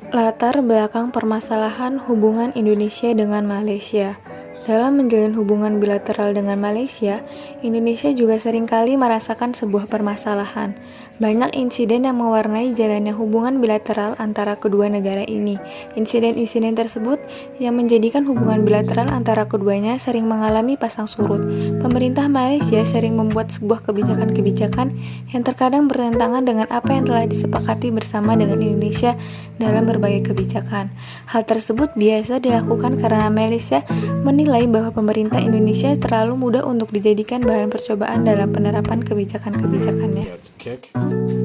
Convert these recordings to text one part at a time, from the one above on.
Latar belakang permasalahan hubungan Indonesia dengan Malaysia. Dalam menjalin hubungan bilateral dengan Malaysia, Indonesia juga seringkali merasakan sebuah permasalahan. Banyak insiden yang mewarnai jalannya hubungan bilateral antara kedua negara ini. Insiden-insiden tersebut yang menjadikan hubungan bilateral antara keduanya sering mengalami pasang surut. Pemerintah Malaysia sering membuat sebuah kebijakan-kebijakan yang terkadang bertentangan dengan apa yang telah disepakati bersama dengan Indonesia dalam berbagai kebijakan. Hal tersebut biasa dilakukan karena Malaysia menilai bahwa pemerintah Indonesia terlalu mudah untuk dijadikan bahan percobaan dalam penerapan kebijakan-kebijakannya.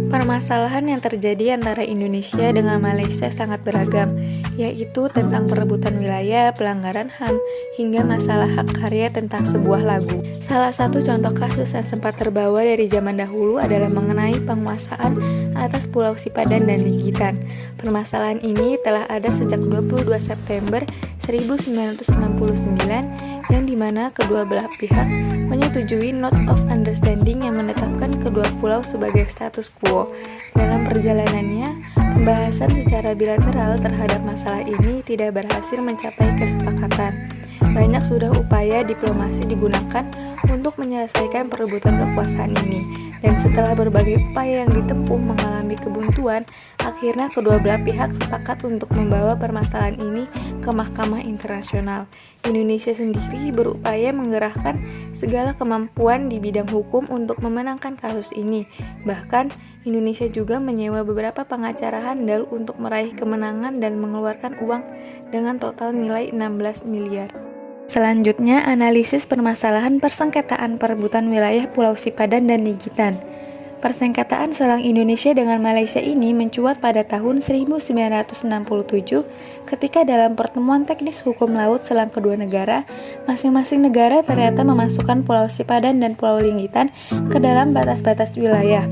Permasalahan yang terjadi antara Indonesia dengan Malaysia sangat beragam, yaitu tentang perebutan wilayah, pelanggaran HAM, hingga masalah hak karya tentang sebuah lagu. Salah satu contoh kasus yang sempat terbawa dari zaman dahulu adalah mengenai penguasaan atas Pulau Sipadan dan Ligitan. Permasalahan ini telah ada sejak 22 September 1969 yang dimana kedua belah pihak menyetujui Note of Understanding yang menetapkan kedua pulau sebagai status quo. Dalam perjalanannya, pembahasan secara bilateral terhadap masalah ini tidak berhasil mencapai kesepakatan. Banyak sudah upaya diplomasi digunakan untuk menyelesaikan perebutan kekuasaan ini, dan setelah berbagai upaya yang ditempuh mengalami kebuntuan, akhirnya kedua belah pihak sepakat untuk membawa permasalahan ini ke Mahkamah Internasional. Indonesia sendiri berupaya menggerahkan segala kemampuan di bidang hukum untuk memenangkan kasus ini. Bahkan, Indonesia juga menyewa beberapa pengacara handal untuk meraih kemenangan dan mengeluarkan uang dengan total nilai 16 miliar. Selanjutnya, analisis permasalahan persengketaan perebutan wilayah Pulau Sipadan dan Ligitan. Persengketaan selang Indonesia dengan Malaysia ini mencuat pada tahun 1967 ketika dalam pertemuan teknis hukum laut selang kedua negara, masing-masing negara ternyata memasukkan Pulau Sipadan dan Pulau Ligitan ke dalam batas-batas wilayah.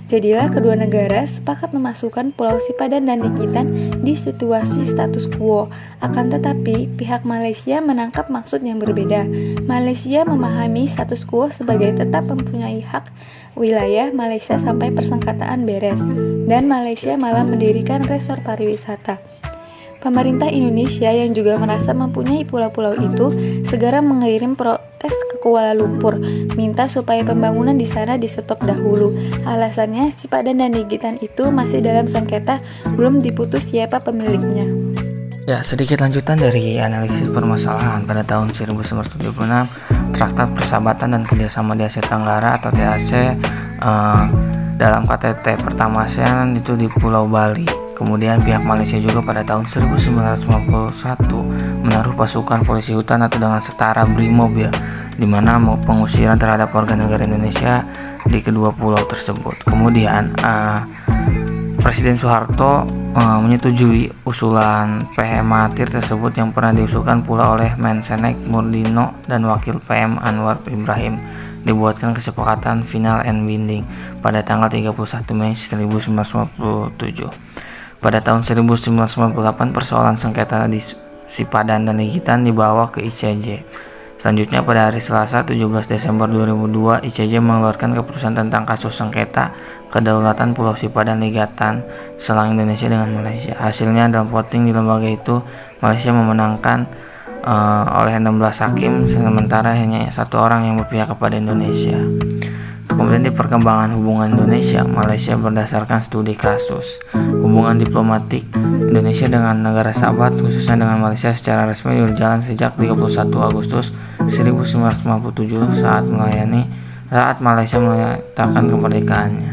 Jadilah kedua negara sepakat memasukkan Pulau Sipadan dan Ligitan di situasi status quo. Akan tetapi, pihak Malaysia menangkap maksud yang berbeda. Malaysia memahami status quo sebagai tetap mempunyai hak wilayah Malaysia sampai persengketaan beres, dan Malaysia malah mendirikan resor pariwisata. Pemerintah Indonesia yang juga merasa mempunyai pulau-pulau itu segera mengirim protes ke Kuala Lumpur, minta supaya pembangunan di sana di-stop dahulu. Alasannya, Sipadan dan Ligitan itu masih dalam sengketa, belum diputus siapa pemiliknya. Ya, sedikit lanjutan dari analisis permasalahan. Pada tahun 1976, Traktat Persahabatan dan Kerjasama di Asia Tenggara atau TAC dalam KTT pertama ASEAN itu di Pulau Bali. Kemudian pihak Malaysia juga pada tahun 1951 menaruh pasukan polisi hutan atau dengan setara BRIMOB ya, di mana pengusiran terhadap warga negara Indonesia di kedua pulau tersebut. Kemudian Presiden Soeharto menyetujui usulan PM Mahathir tersebut yang pernah diusulkan pula oleh Mensenek Murdino dan Wakil PM Anwar Ibrahim. Dibuatkan kesepakatan final and binding pada tanggal 31 Mei 1957. Pada tahun 1998 persoalan sengketa di Sipadan dan Ligitan dibawa ke ICJ. Selanjutnya pada hari Selasa 17 Desember 2002 ICJ mengeluarkan keputusan tentang kasus sengketa kedaulatan Pulau Sipadan Ligitan selang Indonesia dengan Malaysia. Hasilnya dalam voting di lembaga itu Malaysia memenangkan oleh 16 hakim, sementara hanya satu orang yang berpihak kepada Indonesia. Kemudian di perkembangan hubungan Indonesia Malaysia berdasarkan studi kasus hubungan diplomatik Indonesia dengan negara sahabat khususnya dengan Malaysia secara resmi berjalan sejak 31 Agustus 1957 saat Malaysia menyatakan kemerdekaannya.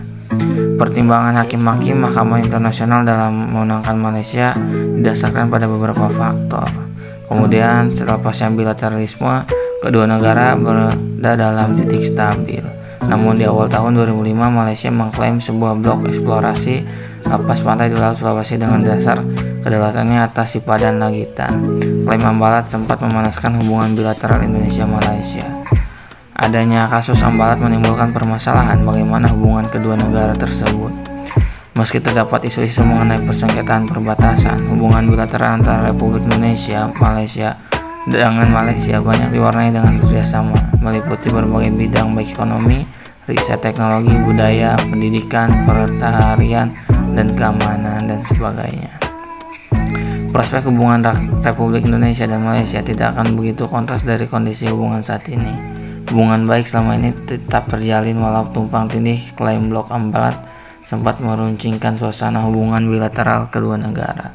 Pertimbangan hakim-hakim Mahkamah Internasional dalam memenangkan Malaysia didasarkan pada beberapa faktor. Kemudian setelah pasca bilateralisme kedua negara berada dalam titik stabil. Namun di awal tahun 2005 Malaysia mengklaim sebuah blok eksplorasi lepas pantai di Laut Sulawesi dengan dasar kedaulatannya atas Sipadan Ligitan. Klaim Ambalat sempat memanaskan hubungan bilateral Indonesia-Malaysia. Adanya kasus Ambalat menimbulkan permasalahan bagaimana hubungan kedua negara tersebut. Meski terdapat isu-isu mengenai persengketaan perbatasan, hubungan bilateral antara Republik Indonesia, Malaysia dengan Malaysia banyak diwarnai dengan kerjasama, meliputi berbagai bidang baik ekonomi, riset teknologi, budaya, pendidikan, pertarian, dan keamanan, dan sebagainya. Prospek hubungan Republik Indonesia dan Malaysia tidak akan begitu kontras dari kondisi hubungan saat ini. Hubungan baik selama ini tetap terjalin walau tumpang tindih klaim Blok 4 sempat meruncingkan suasana hubungan bilateral kedua negara.